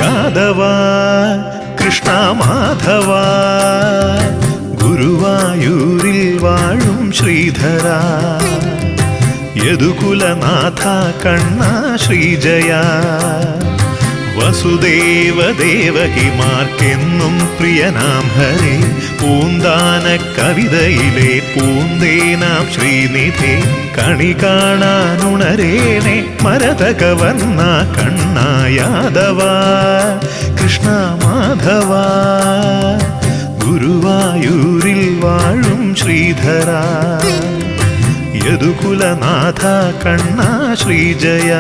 യാദവ കൃഷ്ണ മാധവ ഗുരുവായൂരിൽ വാഴും ശ്രീധര യദുകുലനാഥ കണ്ണ ശ്രീജയ വസുദേവ ദേവകിമാർക്കെന്നും പ്രിയനാം ഹരേ പൂന്താന കവിതയിലെ പൂന്തേനാം ശ്രീനിധേ കണി കാണാനുണരേണേ മരതകവർണ്ണ കണ്ണ യാദവ കൃഷ്ണ മാധവ ഗുരുവായൂരിൽ വാഴും ശ്രീധര യദുകുലനാഥ കണ്ണ ശ്രീജയ